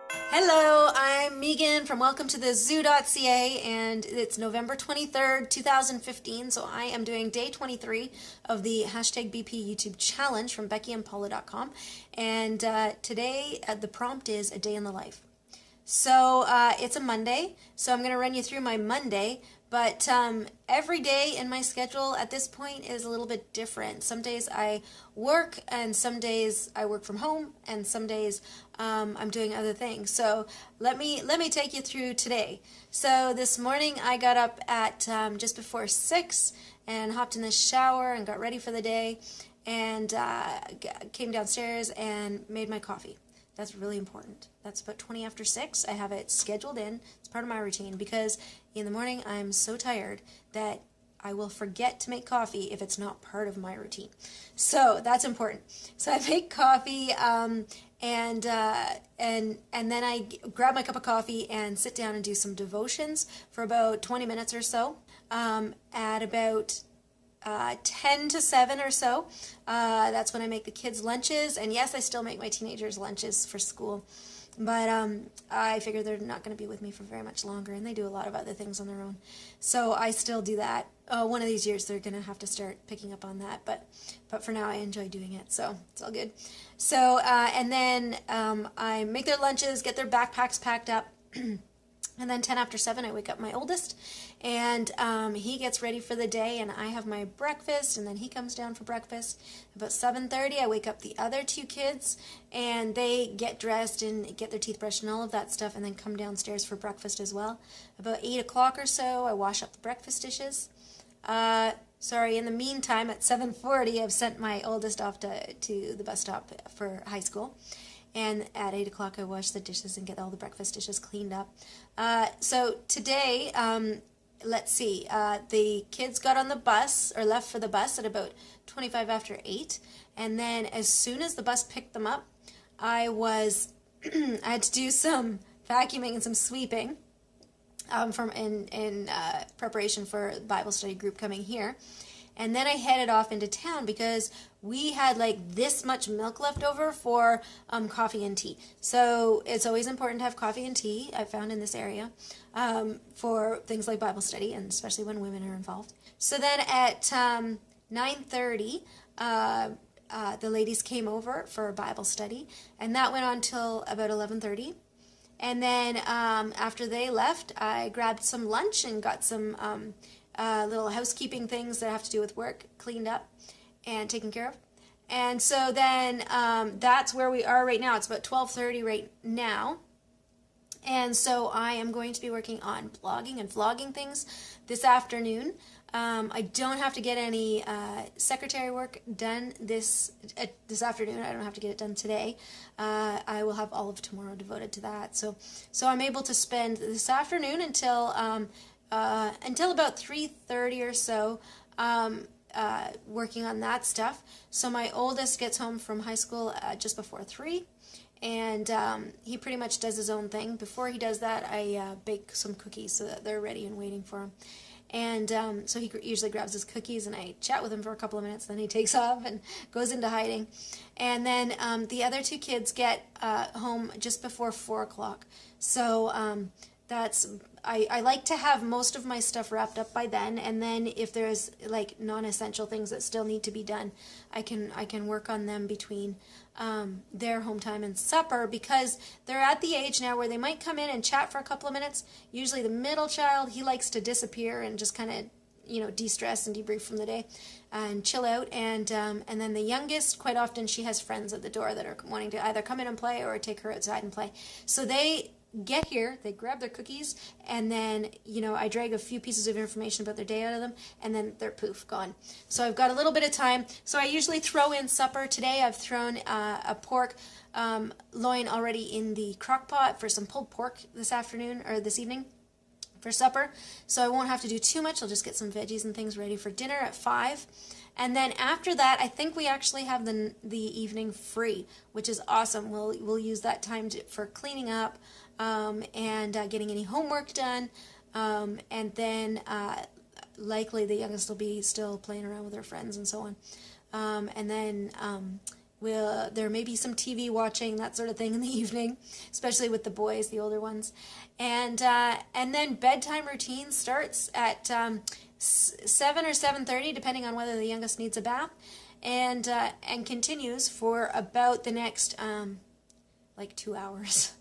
Hello, I'm Megan from Welcome to the Zoo.ca, and it's November 23rd, 2015, so I am doing day 23 of the hashtag BP YouTube challenge from BeckyandPaula.com, and today the prompt is a day in the life. So it's a Monday, so I'm going to run you through my Monday, but every day in my schedule at this point is a little bit different. Some days I work, and some days I work from home, and some days I'm doing other things. So let me take you through today. So this morning I got up at just before 6 and hopped in the shower and got ready for the day, and came downstairs and made my coffee. That's really important. That's about 20 after 6. I have it scheduled in. It's part of my routine because in the morning I'm so tired that I will forget to make coffee if it's not part of my routine. So that's important. So I make coffee and then I grab my cup of coffee and sit down and do some devotions for about 20 minutes or so. At about 10 to 7 or so. That's when I make the kids' lunches. And yes, I still make my teenagers' lunches for school. But I figure they're not going to be with me for very much longer, and they do a lot of other things on their own. So I still do that. One of these years they're going to have to start picking up on that. But for now I enjoy doing it, so it's all good. So, and then I make their lunches, get their backpacks packed up. And then 10 after 7, I wake up my oldest, and he gets ready for the day, and I have my breakfast, and then he comes down for breakfast. About 7:30, I wake up the other two kids, and they get dressed and get their teeth brushed and all of that stuff, and then come downstairs for breakfast as well. About 8 o'clock or so, I wash up the breakfast dishes. In the meantime, at 7:40, I've sent my oldest off to the bus stop for high school. And at 8 o'clock, I wash the dishes and get all the breakfast dishes cleaned up. So today, let's see, the kids got on the bus, or left for the bus at about 25 after 8. And then as soon as the bus picked them up, I had to do some vacuuming and some sweeping in preparation for the Bible study group coming here. And then I headed off into town because we had like this much milk left over for coffee and tea. So it's always important to have coffee and tea, I found in this area, for things like Bible study, and especially when women are involved. So then at 9:30, the ladies came over for a Bible study, and that went on till about 11:30. And then after they left, I grabbed some lunch and got some little housekeeping things that have to do with work cleaned up and taken care of. And so then that's where we are right now. It's about 12:30 right now. And so I am going to be working on blogging and vlogging things this afternoon. I don't have to get any secretary work done this afternoon. I don't have to get it done today. I will have all of tomorrow devoted to that. So I'm able to spend this afternoon until about 3:30 or so working on that stuff. So my oldest gets home from high school just before 3, and he pretty much does his own thing. Before he does that, I bake some cookies so that they're ready and waiting for him. And so he usually grabs his cookies, and I chat with him for a couple of minutes, then he takes off and goes into hiding. And then the other two kids get home just before 4 o'clock. So I like to have most of my stuff wrapped up by then, and then if there's like non-essential things that still need to be done, I can work on them between their home time and supper, because they're at the age now where they might come in and chat for a couple of minutes. Usually the middle child, he likes to disappear and just kind of de-stress and debrief from the day and chill out, and then the youngest, quite often she has friends at the door that are wanting to either come in and play or take her outside and play. So they get here, they grab their cookies, and then I drag a few pieces of information about their day out of them, and then they're poof, gone. So I've got a little bit of time. So I usually throw in supper. Today I've thrown a pork loin already in the crock pot for some pulled pork this afternoon or this evening for supper. So I won't have to do too much. I'll just get some veggies and things ready for dinner at 5. And then after that, I think we actually have the evening free, which is awesome. We'll use that time for cleaning up and getting any homework done, and then likely the youngest will be still playing around with her friends and so on. And then there may be some TV watching, that sort of thing in the evening, especially with the boys, the older ones, and then bedtime routine starts at 7 or 7:30, depending on whether the youngest needs a bath, and continues for about the next like 2 hours.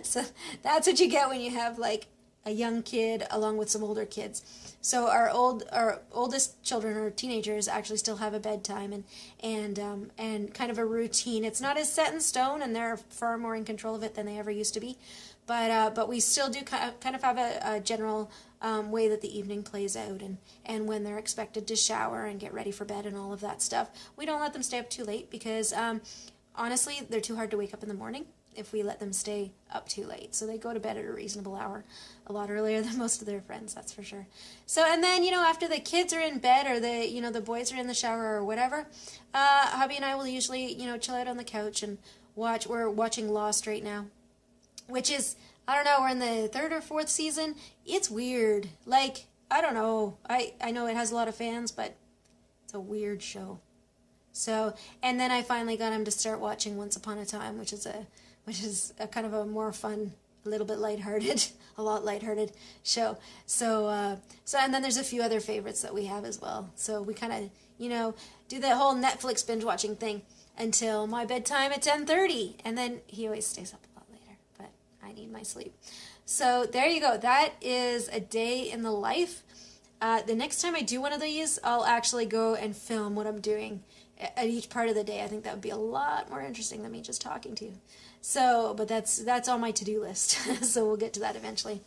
So that's what you get when you have like a young kid along with some older kids. So our oldest children or teenagers actually still have a bedtime and kind of a routine. It's not as set in stone, and they're far more in control of it than they ever used to be. But we still do kind of have a general way that the evening plays out, and when they're expected to shower and get ready for bed and all of that stuff. We don't let them stay up too late because honestly, they're too hard to wake up in the morning if we let them stay up too late. So they go to bed at a reasonable hour, a lot earlier than most of their friends, that's for sure. So, and then, after the kids are in bed or the boys are in the shower or whatever, hubby and I will usually, chill out on the couch and we're watching Lost right now, which is, I don't know, we're in the 3rd or 4th season. It's weird. Like, I don't know. I know it has a lot of fans, but it's a weird show. So, and then I finally got him to start watching Once Upon a Time, which is a kind of a more fun, a little bit lighthearted, a lot lighthearted show. So and then there's a few other favorites that we have as well. So we kind of, do the whole Netflix binge watching thing until my bedtime at 10:30, and then he always stays up a lot later, but I need my sleep. So there you go. That is a day in the life. The next time I do one of these, I'll actually go and film what I'm doing at each part of the day. I think that would be a lot more interesting than me just talking to you. So, but that's on my to-do list. So we'll get to that eventually.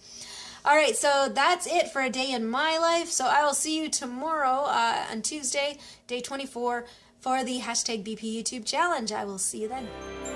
All right, so that's it for a day in my life. So I will see you tomorrow on Tuesday, day 24, for the #BP YouTube challenge. I will see you then.